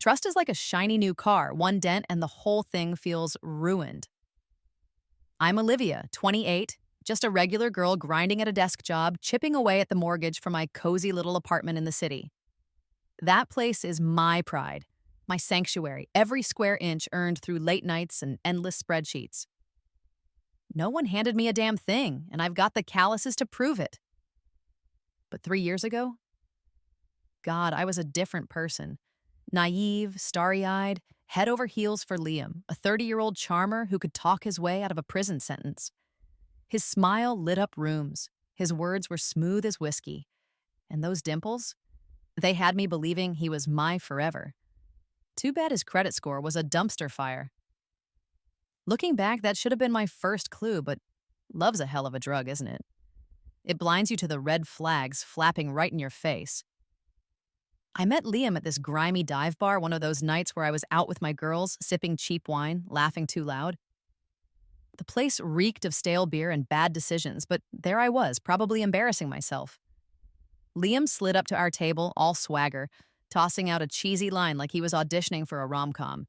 Trust is like a shiny new car, one dent, and the whole thing feels ruined. I'm Olivia, 28, just a regular girl grinding at a desk job, chipping away at the mortgage for my cozy little apartment in the city. That place is my pride, my sanctuary, every square inch earned through late nights and endless spreadsheets. No one handed me a damn thing, and I've got the calluses to prove it. But 3 years ago, God, I was a different person. Naive, starry-eyed, head over heels for Liam, a 30-year-old charmer who could talk his way out of a prison sentence. His smile lit up rooms. His words were smooth as whiskey. And those dimples? They had me believing he was my forever. Too bad his credit score was a dumpster fire. Looking back, that should have been my first clue, but love's a hell of a drug, isn't it? It blinds you to the red flags flapping right in your face. I met Liam at this grimy dive bar one of those nights where I was out with my girls, sipping cheap wine, laughing too loud. The place reeked of stale beer and bad decisions, but there I was, probably embarrassing myself. Liam slid up to our table, all swagger, tossing out a cheesy line like he was auditioning for a rom-com.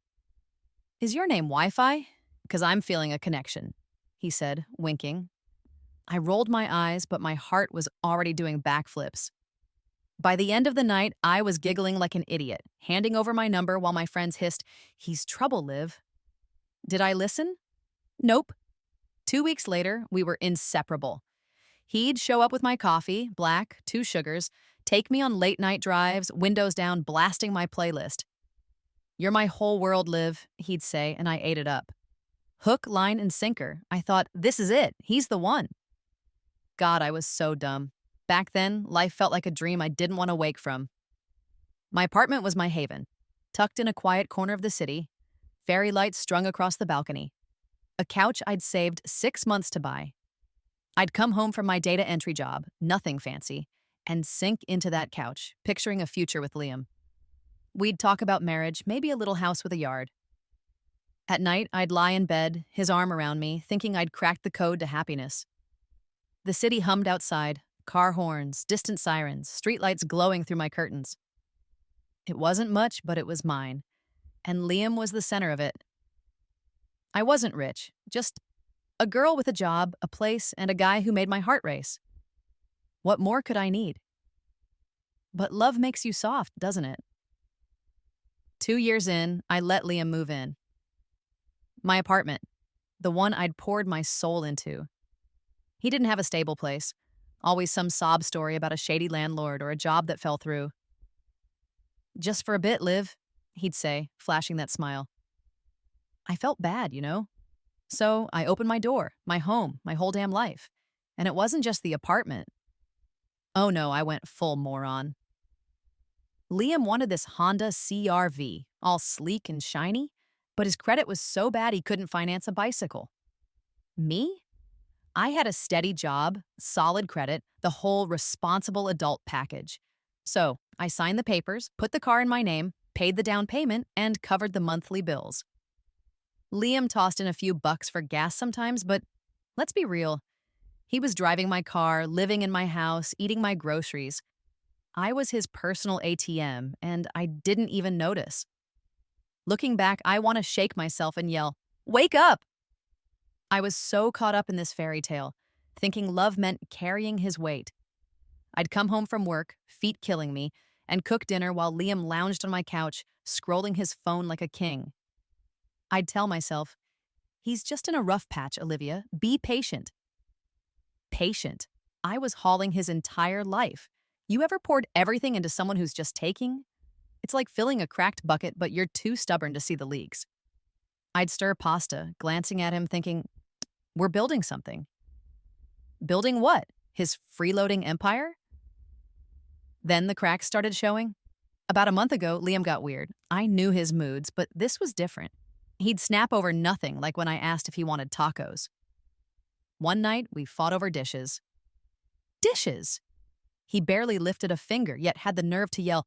"Is your name Wi-Fi? 'Cause I'm feeling a connection," he said, winking. I rolled my eyes, but my heart was already doing backflips. By the end of the night, I was giggling like an idiot, handing over my number while my friends hissed, "He's trouble, Liv." Did I listen? Nope. 2 weeks later, we were inseparable. He'd show up with my coffee, black, 2 sugars, take me on late-night drives, windows down, blasting my playlist. "You're my whole world, Liv," he'd say, and I ate it up. Hook, line, and sinker. I thought, this is it. He's the one. God, I was so dumb. Back then, life felt like a dream I didn't want to wake from. My apartment was my haven, tucked in a quiet corner of the city, fairy lights strung across the balcony, a couch I'd saved 6 months to buy. I'd come home from my data entry job, nothing fancy, and sink into that couch, picturing a future with Liam. We'd talk about marriage, maybe a little house with a yard. At night, I'd lie in bed, his arm around me, thinking I'd cracked the code to happiness. The city hummed outside, car horns, distant sirens, streetlights glowing through my curtains. It wasn't much, but it was mine, and Liam was the center of it. I wasn't rich, just a girl with a job, a place, and a guy who made my heart race. What more could I need? But love makes you soft, doesn't it? 2 years in, I let Liam move in. My apartment, the one I'd poured my soul into. He didn't have a stable place, always some sob story about a shady landlord or a job that fell through. "Just for a bit, Liv," he'd say, flashing that smile. I felt bad, you know? So I opened my door, my home, my whole damn life. And it wasn't just the apartment. Oh no, I went full moron. Liam wanted this Honda CR-V, all sleek and shiny, but his credit was so bad he couldn't finance a bicycle. Me? I had a steady job, solid credit, the whole responsible adult package. So I signed the papers, put the car in my name, paid the down payment, and covered the monthly bills. Liam tossed in a few bucks for gas sometimes, but let's be real. He was driving my car, living in my house, eating my groceries. I was his personal ATM, and I didn't even notice. Looking back, I want to shake myself and yell, "Wake up!" I was so caught up in this fairy tale, thinking love meant carrying his weight. I'd come home from work, feet killing me, and cook dinner while Liam lounged on my couch, scrolling his phone like a king. I'd tell myself, "He's just in a rough patch, Olivia. Be patient." Patient. I was hauling his entire life. You ever poured everything into someone who's just taking? It's like filling a cracked bucket, but you're too stubborn to see the leaks. I'd stir pasta, glancing at him, thinking, we're building something. Building what? His freeloading empire? Then the cracks started showing. About a month ago, Liam got weird. I knew his moods, but this was different. He'd snap over nothing, like when I asked if he wanted tacos. One night, we fought over dishes. Dishes! He barely lifted a finger, yet had the nerve to yell,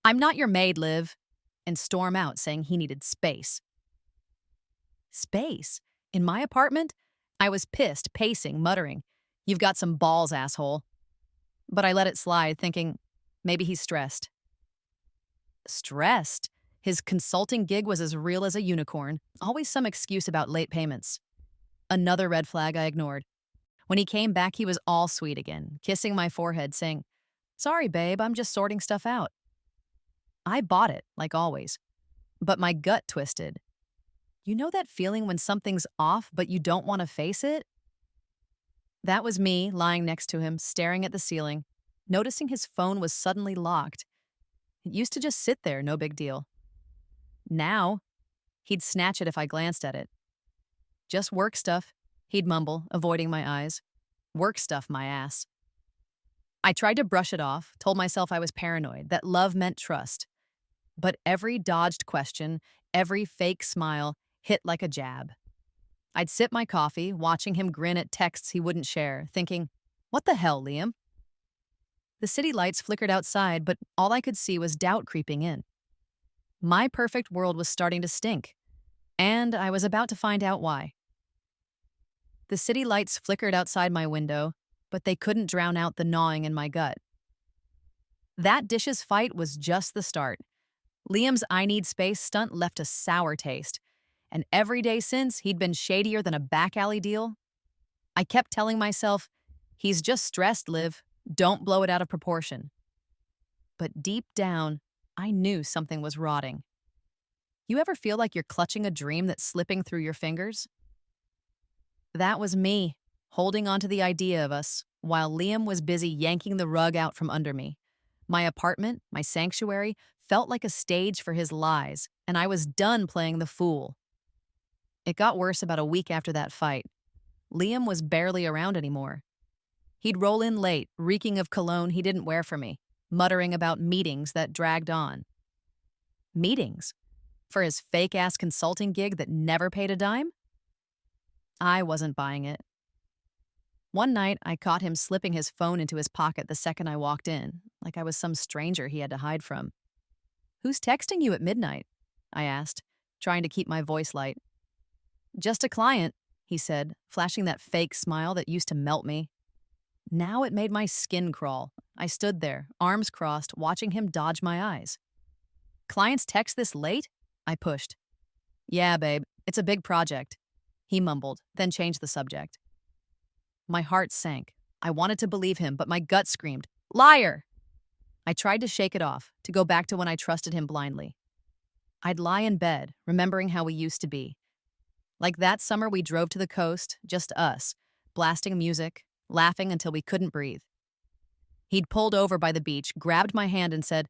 "I'm not your maid, Liv," and storm out, saying he needed space. Space? In my apartment? I was pissed, pacing, muttering, "You've got some balls, asshole." But I let it slide, thinking, maybe he's stressed. Stressed? His consulting gig was as real as a unicorn, always some excuse about late payments. Another red flag I ignored. When he came back, he was all sweet again, kissing my forehead, saying, "Sorry, babe, I'm just sorting stuff out." I bought it, like always, but my gut twisted. You know that feeling when something's off, but you don't want to face it? That was me lying next to him, staring at the ceiling, noticing his phone was suddenly locked. It used to just sit there, no big deal. Now, he'd snatch it if I glanced at it. "Just work stuff," he'd mumble, avoiding my eyes. "Work stuff, my ass." I tried to brush it off, told myself I was paranoid, that love meant trust. But every dodged question, every fake smile, hit like a jab. I'd sip my coffee, watching him grin at texts he wouldn't share, thinking, "What the hell, Liam?" The city lights flickered outside, but all I could see was doubt creeping in. My perfect world was starting to stink, and I was about to find out why. The city lights flickered outside my window, but they couldn't drown out the gnawing in my gut. That dishes fight was just the start. Liam's "I need space" stunt left a sour taste, and every day since, he'd been shadier than a back alley deal. I kept telling myself, "He's just stressed, Liv. Don't blow it out of proportion." But deep down, I knew something was rotting. You ever feel like you're clutching a dream that's slipping through your fingers? That was me, holding on to the idea of us, while Liam was busy yanking the rug out from under me. My apartment, my sanctuary, felt like a stage for his lies, and I was done playing the fool. It got worse about a week after that fight. Liam was barely around anymore. He'd roll in late, reeking of cologne he didn't wear for me, muttering about meetings that dragged on. Meetings? For his fake-ass consulting gig that never paid a dime? I wasn't buying it. One night, I caught him slipping his phone into his pocket the second I walked in, like I was some stranger he had to hide from. "Who's texting you at midnight?" I asked, trying to keep my voice light. "Just a client," he said, flashing that fake smile that used to melt me. Now it made my skin crawl. I stood there, arms crossed, watching him dodge my eyes. "Clients text this late?" I pushed. "Yeah, babe, it's a big project," he mumbled, then changed the subject. My heart sank. I wanted to believe him, but my gut screamed, "Liar!" I tried to shake it off, to go back to when I trusted him blindly. I'd lie in bed, remembering how we used to be. Like that summer we drove to the coast, just us, blasting music, laughing until we couldn't breathe. He'd pulled over by the beach, grabbed my hand and said,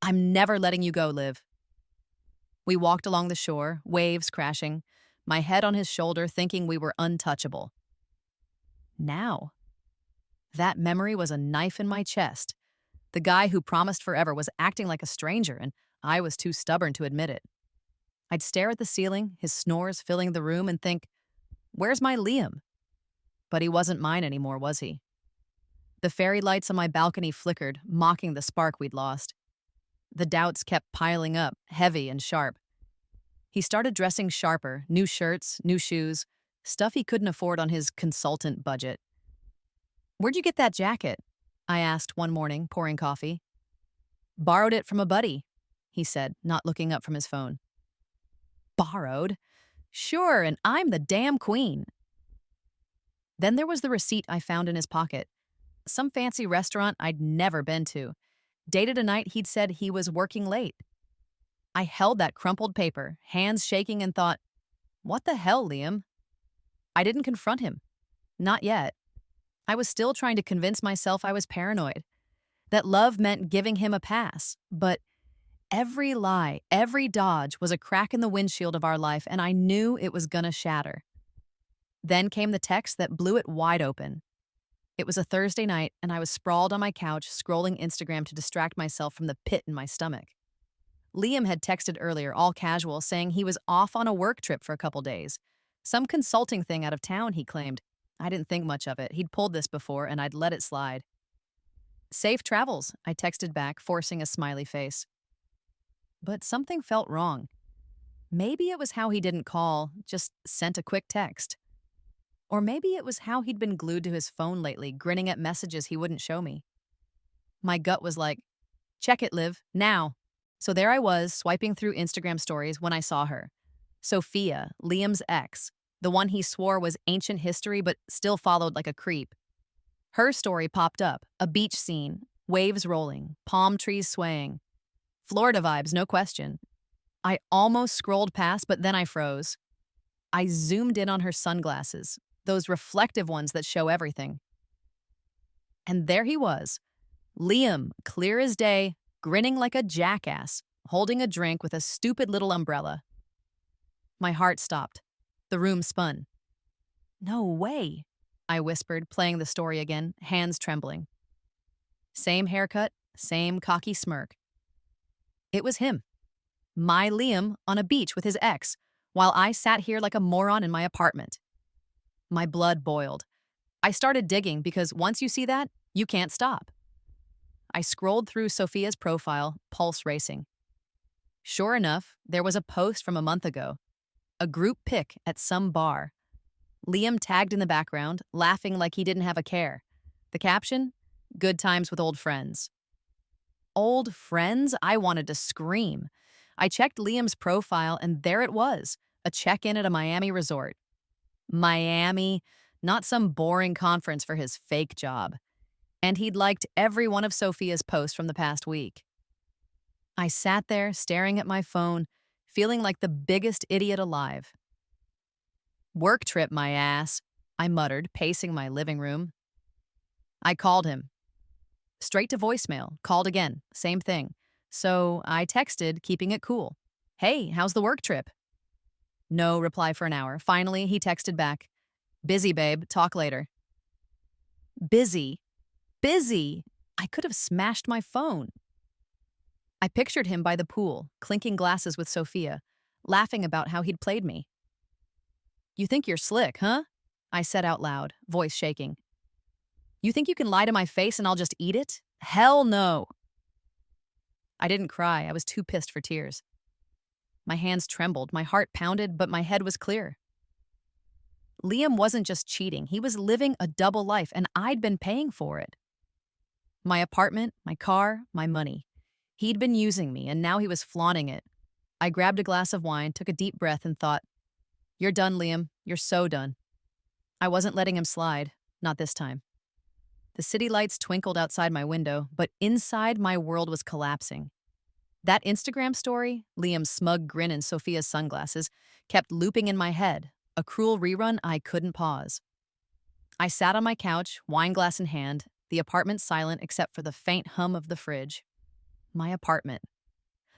"I'm never letting you go, Liv." We walked along the shore, waves crashing, my head on his shoulder thinking we were untouchable. Now, that memory was a knife in my chest. The guy who promised forever was acting like a stranger, and I was too stubborn to admit it. I'd stare at the ceiling, his snores filling the room, and think, "Where's my Liam?" But he wasn't mine anymore, was he? The fairy lights on my balcony flickered, mocking the spark we'd lost. The doubts kept piling up, heavy and sharp. He started dressing sharper, new shirts, new shoes, stuff he couldn't afford on his consultant budget. "Where'd you get that jacket?" I asked one morning, pouring coffee. "Borrowed it from a buddy," he said, not looking up from his phone. "Borrowed? Sure, and I'm the damn queen." Then there was the receipt I found in his pocket. Some fancy restaurant I'd never been to. Dated a night he'd said he was working late. I held that crumpled paper, hands shaking, and thought, "What the hell, Liam?" I didn't confront him. Not yet. I was still trying to convince myself I was paranoid, that love meant giving him a pass. But every lie, every dodge was a crack in the windshield of our life, and I knew it was gonna shatter. Then came the text that blew it wide open. It was a Thursday night, and I was sprawled on my couch, scrolling Instagram to distract myself from the pit in my stomach. Liam had texted earlier, all casual, saying he was off on a work trip for a couple days. Some consulting thing out of town, he claimed. I didn't think much of it. He'd pulled this before, and I'd let it slide. "Safe travels," I texted back, forcing a smiley face. But something felt wrong. Maybe it was how he didn't call, just sent a quick text. Or maybe it was how he'd been glued to his phone lately, grinning at messages he wouldn't show me. My gut was like, "Check it, Liv, now." So there I was, swiping through Instagram stories when I saw her. Sophia, Liam's ex, the one he swore was ancient history but still followed like a creep. Her story popped up, a beach scene, waves rolling, palm trees swaying. Florida vibes, no question. I almost scrolled past, but then I froze. I zoomed in on her sunglasses, those reflective ones that show everything. And there he was, Liam, clear as day, grinning like a jackass, holding a drink with a stupid little umbrella. My heart stopped. The room spun. No way, I whispered, playing the story again, hands trembling. Same haircut, same cocky smirk. It was him, my Liam, on a beach with his ex, while I sat here like a moron in my apartment. My blood boiled. I started digging because once you see that, you can't stop. I scrolled through Sophia's profile, pulse racing. Sure enough, there was a post from a month ago, a group pic at some bar. Liam tagged in the background, laughing like he didn't have a care. The caption? Good times with old friends. Old friends? I wanted to scream. I checked Liam's profile, and there it was, a check-in at a Miami resort. Miami, not some boring conference for his fake job. And he'd liked every one of Sophia's posts from the past week. I sat there, staring at my phone, feeling like the biggest idiot alive. Work trip, my ass, I muttered, pacing my living room. I called him. Straight to voicemail, called again, same thing. So I texted, keeping it cool. Hey, how's the work trip? No reply for an hour. Finally, he texted back. Busy, babe, talk later. Busy? Busy! I could have smashed my phone. I pictured him by the pool, clinking glasses with Sophia, laughing about how he'd played me. You think you're slick, huh? I said out loud, voice shaking. You think you can lie to my face and I'll just eat it? Hell no! I didn't cry. I was too pissed for tears. My hands trembled, my heart pounded, but my head was clear. Liam wasn't just cheating. He was living a double life, and I'd been paying for it. My apartment, my car, my money. He'd been using me, and now he was flaunting it. I grabbed a glass of wine, took a deep breath, and thought, You're done, Liam. You're so done. I wasn't letting him slide. Not this time. The city lights twinkled outside my window, but inside my world was collapsing. That Instagram story, Liam's smug grin and Sophia's sunglasses, kept looping in my head, a cruel rerun I couldn't pause. I sat on my couch, wine glass in hand, the apartment silent except for the faint hum of the fridge. My apartment.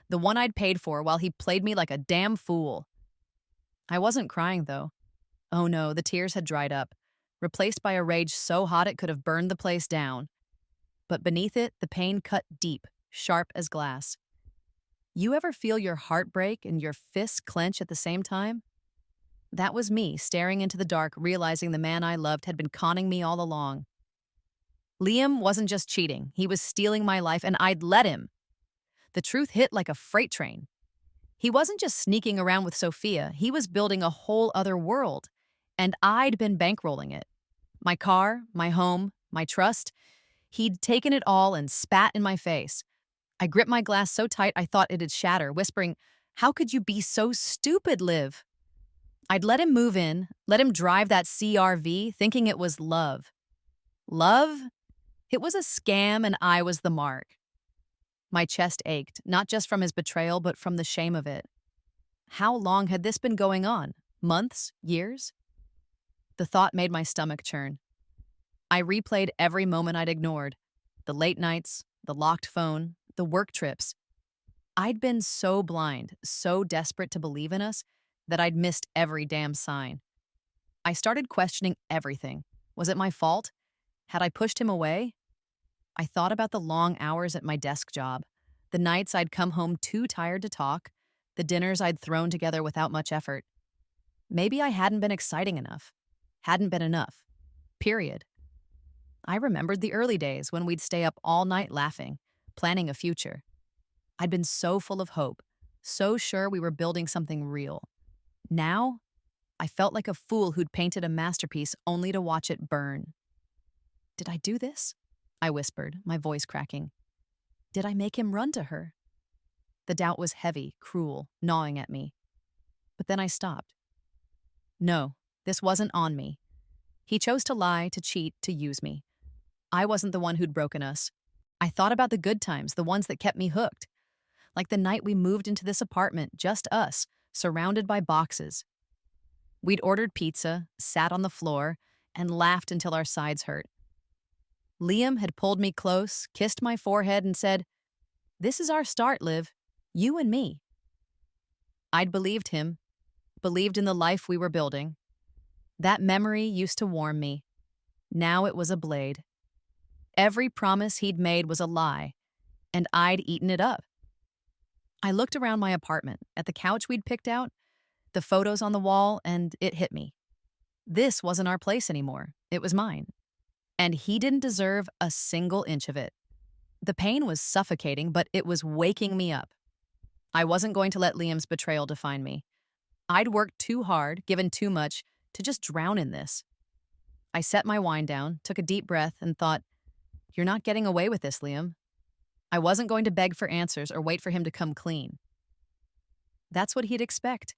The one I'd paid for while he played me like a damn fool. I wasn't crying, though. Oh no, the tears had dried up, replaced by a rage so hot it could have burned the place down. But beneath it, the pain cut deep, sharp as glass. You ever feel your heart break and your fists clench at the same time? That was me, staring into the dark, realizing the man I loved had been conning me all along. Liam wasn't just cheating, he was stealing my life, and I'd let him. The truth hit like a freight train. He wasn't just sneaking around with Sophia, he was building a whole other world, and I'd been bankrolling it. My car, my home, my trust. He'd taken it all and spat in my face. I gripped my glass so tight I thought it'd shatter, whispering, How could you be so stupid, Liv? I'd let him move in, let him drive that CRV, thinking it was love. Love? It was a scam, and I was the mark. My chest ached, not just from his betrayal, but from the shame of it. How long had this been going on? Months? Years? The thought made my stomach churn. I replayed every moment I'd ignored. The late nights, the locked phone, the work trips. I'd been so blind, so desperate to believe in us, that I'd missed every damn sign. I started questioning everything. Was it my fault? Had I pushed him away? I thought about the long hours at my desk job, the nights I'd come home too tired to talk, the dinners I'd thrown together without much effort. Maybe I hadn't been exciting enough. Hadn't been enough. Period. I remembered the early days when we'd stay up all night laughing, planning a future. I'd been so full of hope, so sure we were building something real. Now, I felt like a fool who'd painted a masterpiece only to watch it burn. Did I do this? I whispered, my voice cracking. Did I make him run to her? The doubt was heavy, cruel, gnawing at me. But then I stopped. No, this wasn't on me. He chose to lie, to cheat, to use me. I wasn't the one who'd broken us. I thought about the good times, the ones that kept me hooked. Like the night we moved into this apartment, just us, surrounded by boxes. We'd ordered pizza, sat on the floor, and laughed until our sides hurt. Liam had pulled me close, kissed my forehead, and said, "This is our start, Liv. You and me." I'd believed him, believed in the life we were building. That memory used to warm me. Now it was a blade. Every promise he'd made was a lie, and I'd eaten it up. I looked around my apartment, at the couch we'd picked out, the photos on the wall, and it hit me. This wasn't our place anymore. It was mine. And he didn't deserve a single inch of it. The pain was suffocating, but it was waking me up. I wasn't going to let Liam's betrayal define me. I'd worked too hard, given too much, to just drown in this. I set my wine down, took a deep breath, and thought, "You're not getting away with this, Liam." I wasn't going to beg for answers or wait for him to come clean. That's what he'd expect.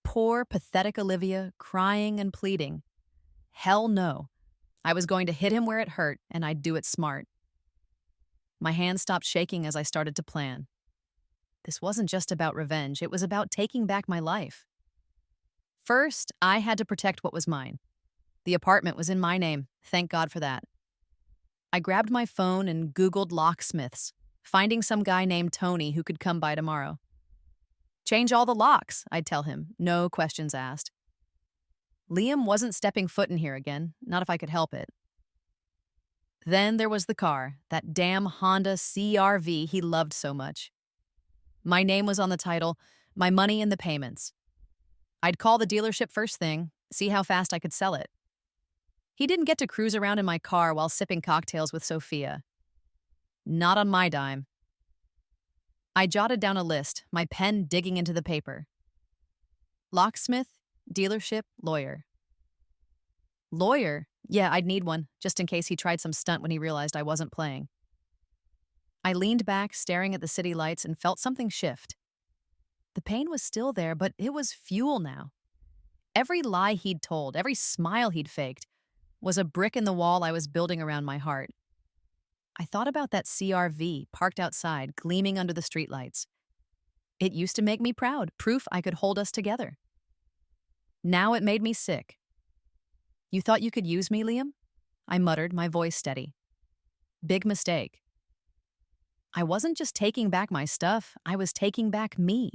Poor, pathetic Olivia, crying and pleading. Hell no. I was going to hit him where it hurt, and I'd do it smart. My hands stopped shaking as I started to plan. This wasn't just about revenge, it was about taking back my life. First, I had to protect what was mine. The apartment was in my name, thank God for that. I grabbed my phone and Googled locksmiths, finding some guy named Tony who could come by tomorrow. "Change all the locks," I'd tell him, no questions asked. Liam wasn't stepping foot in here again, not if I could help it. Then there was the car, that damn Honda CR-V he loved so much. My name was on the title, my money in the payments. I'd call the dealership first thing, see how fast I could sell it. He didn't get to cruise around in my car while sipping cocktails with Sophia. Not on my dime. I jotted down a list, my pen digging into the paper. Locksmith, dealership, lawyer. Lawyer? Yeah, I'd need one, just in case he tried some stunt when he realized I wasn't playing. I leaned back, staring at the city lights, and felt something shift. The pain was still there, but it was fuel now. Every lie he'd told, every smile he'd faked, was a brick in the wall I was building around my heart. I thought about that CR-V parked outside, gleaming under the streetlights. It used to make me proud, proof I could hold us together. Now it made me sick. "You thought you could use me, Liam?" I muttered, my voice steady. Big mistake. I wasn't just taking back my stuff, I was taking back me.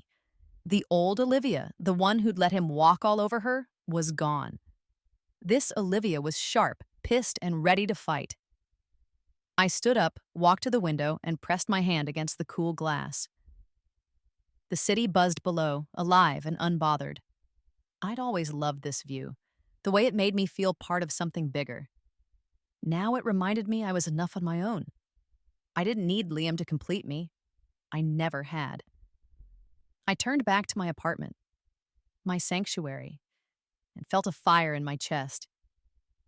The old Olivia, the one who'd let him walk all over her, was gone. This Olivia was sharp, pissed, and ready to fight. I stood up, walked to the window, and pressed my hand against the cool glass. The city buzzed below, alive and unbothered. I'd always loved this view, the way it made me feel part of something bigger. Now it reminded me I was enough on my own. I didn't need Liam to complete me. I never had. I turned back to my apartment, my sanctuary, and felt a fire in my chest.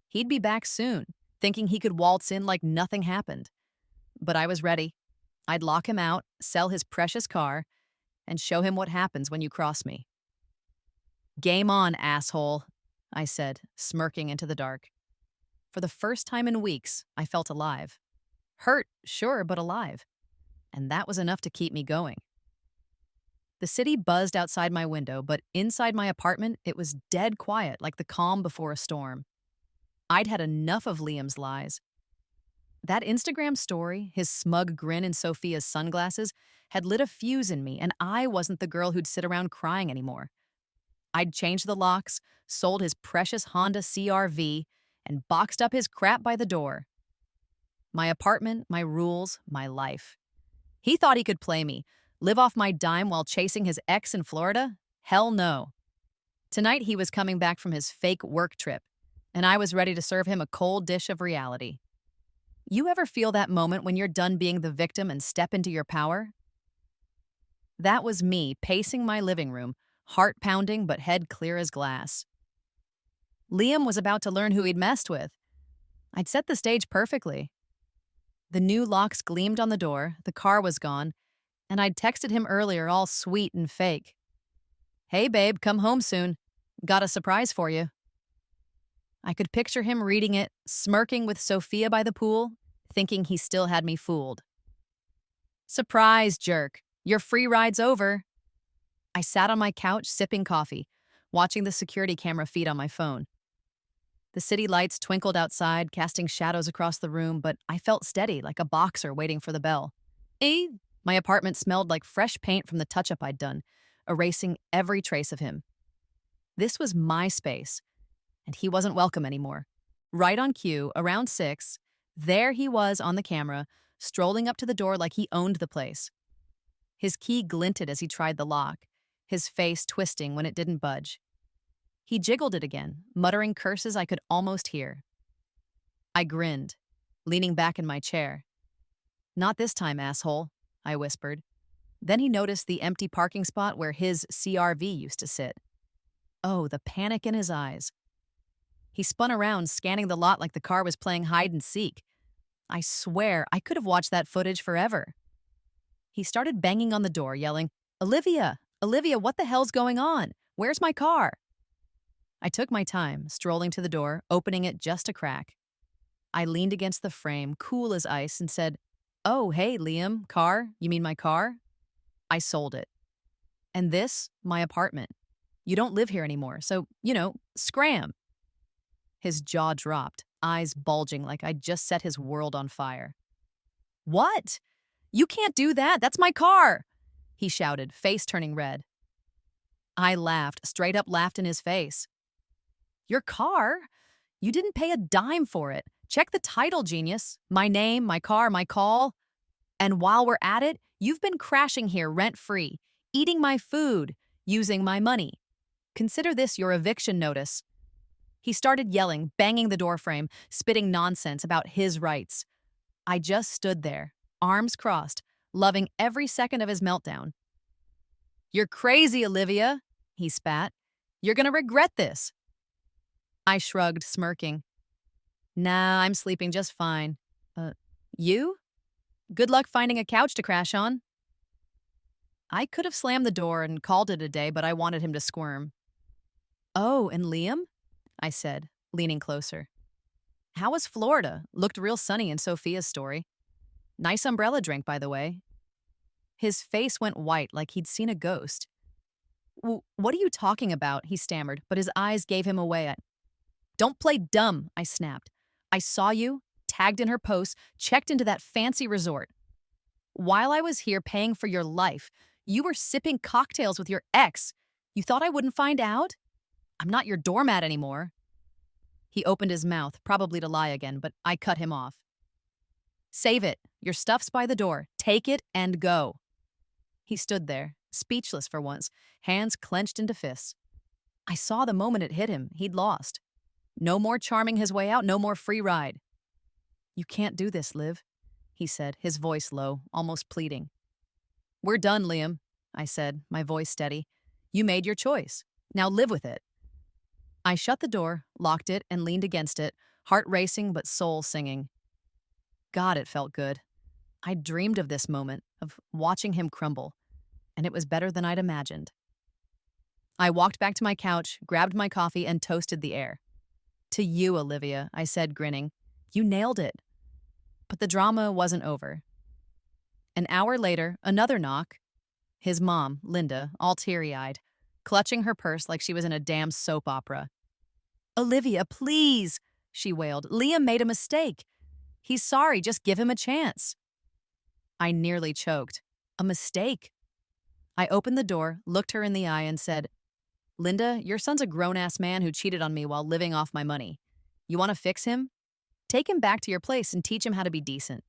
He'd be back soon, thinking he could waltz in like nothing happened. But I was ready. I'd lock him out, sell his precious car, and show him what happens when you cross me. "Game on, asshole," I said, smirking into the dark. For the first time in weeks, I felt alive. Hurt, sure, but alive. And that was enough to keep me going. The city buzzed outside my window, but inside my apartment, it was dead quiet, like the calm before a storm. I'd had enough of Liam's lies. That Instagram story, his smug grin in Sophia's sunglasses, had lit a fuse in me, and I wasn't the girl who'd sit around crying anymore. I'd changed the locks, sold his precious Honda CR-V, and boxed up his crap by the door. My apartment, my rules, my life. He thought he could play me, live off my dime while chasing his ex in Florida? Hell no. Tonight he was coming back from his fake work trip, and I was ready to serve him a cold dish of reality. You ever feel that moment when you're done being the victim and step into your power? That was me pacing my living room, heart pounding but head clear as glass. Liam was about to learn who he'd messed with. I'd set the stage perfectly. The new locks gleamed on the door, the car was gone, And I'd texted him earlier, all sweet and fake. Hey, babe, come home soon. Got a surprise for you. I could picture him reading it, smirking with Sophia by the pool, thinking he still had me fooled. Surprise, jerk. Your free ride's over. I sat on my couch sipping coffee, watching the security camera feed on my phone. The city lights twinkled outside, casting shadows across the room, but I felt steady, like a boxer waiting for the bell. Eh? My apartment smelled like fresh paint from the touch-up I'd done, erasing every trace of him. This was my space, and he wasn't welcome anymore. Right on cue, around 6, there he was on the camera, strolling up to the door like he owned the place. His key glinted as he tried the lock, his face twisting when it didn't budge. He jiggled it again, muttering curses I could almost hear. I grinned, leaning back in my chair. Not this time, asshole, I whispered. Then he noticed the empty parking spot where his CRV used to sit. Oh, the panic in his eyes. He spun around, scanning the lot like the car was playing hide and seek. I swear, I could have watched that footage forever. He started banging on the door, yelling, Olivia! Olivia, what the hell's going on? Where's my car? I took my time, strolling to the door, opening it just a crack. I leaned against the frame, cool as ice, and said, Oh, hey, Liam, car? You mean my car? I sold it. And this, my apartment. You don't live here anymore, so, scram. His jaw dropped, eyes bulging like I'd just set his world on fire. What? You can't do that. That's my car, he shouted, face turning red. I laughed, straight up laughed in his face. Your car? You didn't pay a dime for it. Check the title, genius. My name, my car, my call. And while we're at it, you've been crashing here rent-free, eating my food, using my money. Consider this your eviction notice. He started yelling, banging the doorframe, spitting nonsense about his rights. I just stood there, arms crossed, loving every second of his meltdown. You're crazy, Olivia, he spat. You're gonna regret this. I shrugged, smirking. Nah, I'm sleeping just fine. You? Good luck finding a couch to crash on. I could have slammed the door and called it a day, but I wanted him to squirm. Oh, and Liam? I said, leaning closer. How was Florida? Looked real sunny in Sophia's story. Nice umbrella drink, by the way. His face went white like he'd seen a ghost. What are you talking about? He stammered, but his eyes gave him away. Don't play dumb, I snapped. I saw you, tagged in her post, checked into that fancy resort. While I was here paying for your life, you were sipping cocktails with your ex. You thought I wouldn't find out? I'm not your doormat anymore. He opened his mouth, probably to lie again, but I cut him off. Save it. Your stuff's by the door. Take it and go. He stood there, speechless for once, hands clenched into fists. I saw the moment it hit him, he'd lost. No more charming his way out, no more free ride. You can't do this, Liv, he said, his voice low, almost pleading. We're done, Liam, I said, my voice steady. You made your choice. Now live with it. I shut the door, locked it, and leaned against it, heart racing but soul singing. God, it felt good. I'd dreamed of this moment, of watching him crumble, and it was better than I'd imagined. I walked back to my couch, grabbed my coffee, and toasted the air. To you, Olivia, I said, grinning. You nailed it. But the drama wasn't over. An hour later, another knock. His mom, Linda, all teary-eyed, clutching her purse like she was in a damn soap opera. Olivia, please, she wailed. Liam made a mistake. He's sorry, just give him a chance. I nearly choked. A mistake? I opened the door, looked her in the eye, and said, Linda, your son's a grown-ass man who cheated on me while living off my money. You want to fix him? Take him back to your place and teach him how to be decent.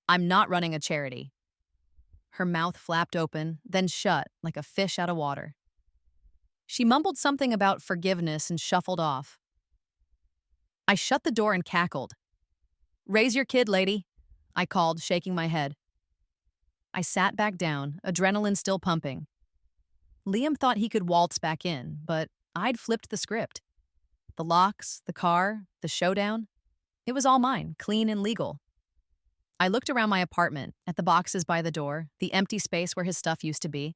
I'm not running a charity. Her mouth flapped open, then shut like a fish out of water. She mumbled something about forgiveness and shuffled off. I shut the door and cackled. Raise your kid, lady, I called, shaking my head. I sat back down, adrenaline still pumping. Liam thought he could waltz back in, but I'd flipped the script. The locks, the car, the showdown. It was all mine, clean and legal. I looked around my apartment, at the boxes by the door, the empty space where his stuff used to be,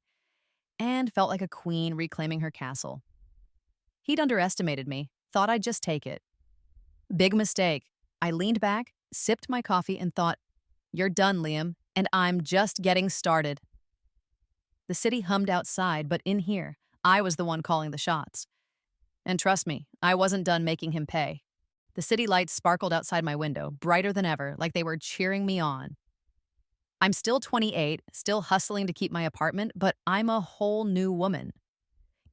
and felt like a queen reclaiming her castle. He'd underestimated me, thought I'd just take it. Big mistake. I leaned back, sipped my coffee, and thought, "You're done, Liam, and I'm just getting started." The city hummed outside, but in here, I was the one calling the shots. And trust me, I wasn't done making him pay. The city lights sparkled outside my window, brighter than ever, like they were cheering me on. I'm still 28, still hustling to keep my apartment, but I'm a whole new woman.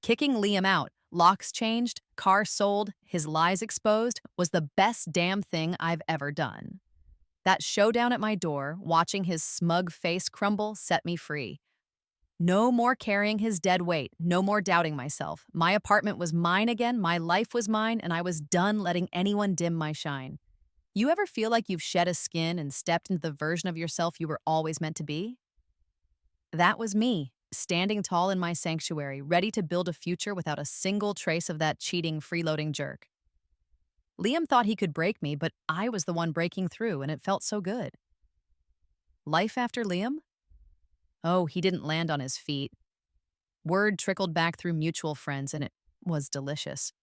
Kicking Liam out, locks changed, car sold, his lies exposed, was the best damn thing I've ever done. That showdown at my door, watching his smug face crumble, set me free. No more carrying his dead weight, no more doubting myself. My apartment was mine again, my life was mine, and I was done letting anyone dim my shine. You ever feel like you've shed a skin and stepped into the version of yourself you were always meant to be? That was me, standing tall in my sanctuary, ready to build a future without a single trace of that cheating, freeloading jerk. Liam thought he could break me, but I was the one breaking through, and it felt so good. Life after Liam? Oh, he didn't land on his feet. Word trickled back through mutual friends, and it was delicious.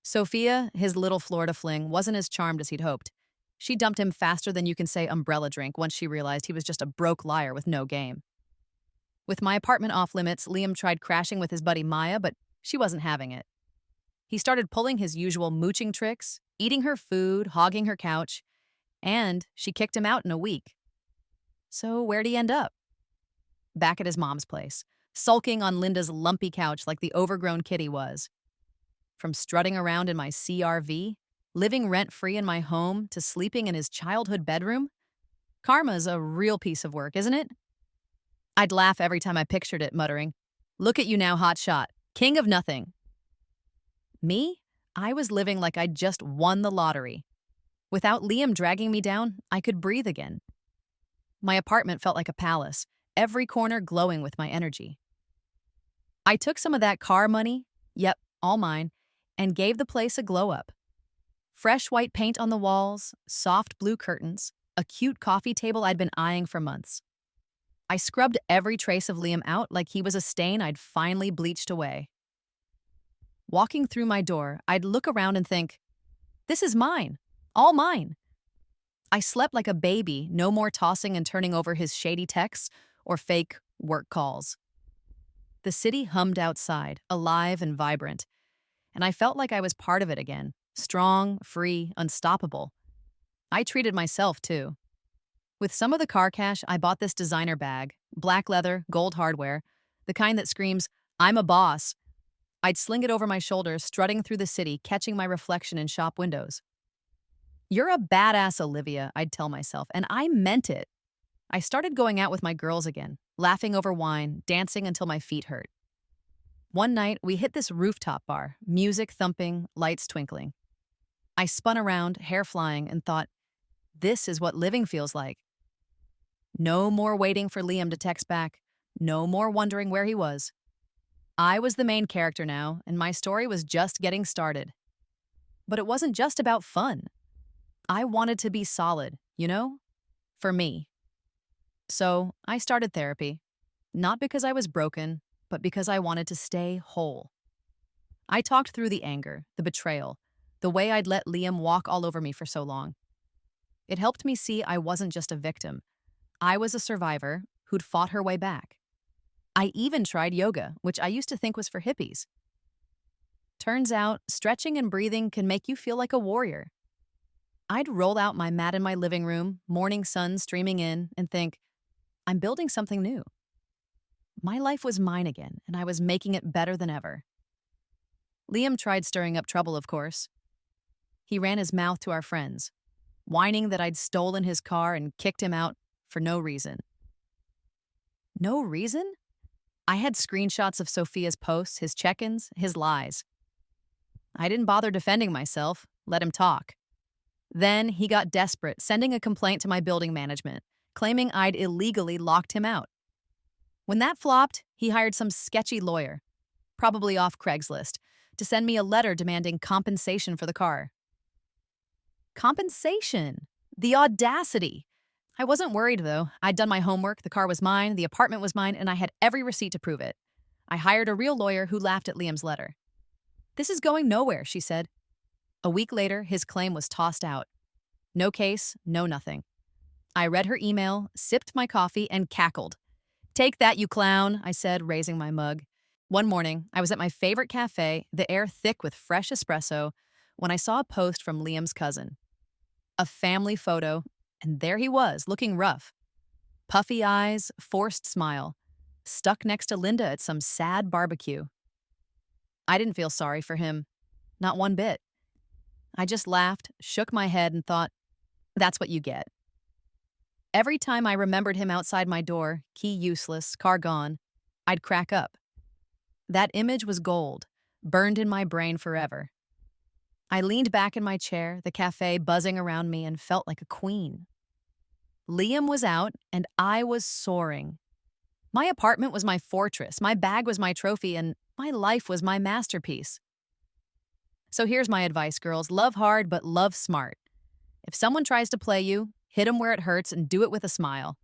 Sophia, his little Florida fling, wasn't as charmed as he'd hoped. She dumped him faster than you can say umbrella drink once she realized he was just a broke liar with no game. With my apartment off limits, Liam tried crashing with his buddy Maya, but she wasn't having it. He started pulling his usual mooching tricks, eating her food, hogging her couch, and she kicked him out in a week. So where'd he end up? Back at his mom's place, sulking on Linda's lumpy couch like the overgrown kid he was. From strutting around in my CRV, living rent-free in my home, to sleeping in his childhood bedroom, karma's a real piece of work, isn't it? I'd laugh every time I pictured it, muttering, "Look at you now, hotshot, king of nothing." Me? I was living like I'd just won the lottery. Without Liam dragging me down, I could breathe again. My apartment felt like a palace, every corner glowing with my energy. I took some of that car money, yep, all mine, and gave the place a glow-up. Fresh white paint on the walls, soft blue curtains, a cute coffee table I'd been eyeing for months. I scrubbed every trace of Liam out like he was a stain I'd finally bleached away. Walking through my door, I'd look around and think, "This is mine, all mine." I slept like a baby, no more tossing and turning over his shady texts or fake work calls. The city hummed outside, alive and vibrant, and I felt like I was part of it again, strong, free, unstoppable. I treated myself, too. With some of the car cash, I bought this designer bag, black leather, gold hardware, the kind that screams, "I'm a boss." I'd sling it over my shoulders, strutting through the city, catching my reflection in shop windows. "You're a badass, Olivia," I'd tell myself, and I meant it. I started going out with my girls again, laughing over wine, dancing until my feet hurt. One night, we hit this rooftop bar, music thumping, lights twinkling. I spun around, hair flying, and thought, this is what living feels like. No more waiting for Liam to text back. No more wondering where he was. I was the main character now, and my story was just getting started. But it wasn't just about fun. I wanted to be solid, you know? For me. So I started therapy. Not because I was broken, but because I wanted to stay whole. I talked through the anger, the betrayal, the way I'd let Liam walk all over me for so long. It helped me see I wasn't just a victim. I was a survivor who'd fought her way back. I even tried yoga, which I used to think was for hippies. Turns out, stretching and breathing can make you feel like a warrior. I'd roll out my mat in my living room, morning sun streaming in, and think, I'm building something new. My life was mine again, and I was making it better than ever. Liam tried stirring up trouble, of course. He ran his mouth to our friends, whining that I'd stolen his car and kicked him out for no reason. No reason? I had screenshots of Sophia's posts, his check-ins, his lies. I didn't bother defending myself, let him talk. Then he got desperate, sending a complaint to my building management, claiming I'd illegally locked him out. When that flopped, he hired some sketchy lawyer, probably off Craigslist, to send me a letter demanding compensation for the car. Compensation! The audacity! I wasn't worried, though. I'd done my homework, the car was mine, the apartment was mine, and I had every receipt to prove it. I hired a real lawyer who laughed at Liam's letter. This is going nowhere, she said. A week later, his claim was tossed out. No case, no nothing. I read her email, sipped my coffee, and cackled. Take that, you clown, I said, raising my mug. One morning, I was at my favorite cafe, the air thick with fresh espresso, when I saw a post from Liam's cousin. A family photo, and there he was, looking rough. Puffy eyes, forced smile, stuck next to Linda at some sad barbecue. I didn't feel sorry for him. Not one bit. I just laughed, shook my head, and thought, that's what you get. Every time I remembered him outside my door, key useless, car gone, I'd crack up. That image was gold, burned in my brain forever. I leaned back in my chair, the cafe buzzing around me, and felt like a queen. Liam was out, and I was soaring. My apartment was my fortress, my bag was my trophy, and my life was my masterpiece. So here's my advice, girls. Love hard, but love smart. If someone tries to play you, hit them where it hurts and do it with a smile.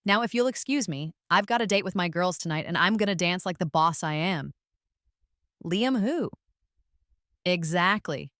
Now, if you'll excuse me, I've got a date with my girls tonight, and I'm gonna dance like the boss I am. Liam who? Exactly.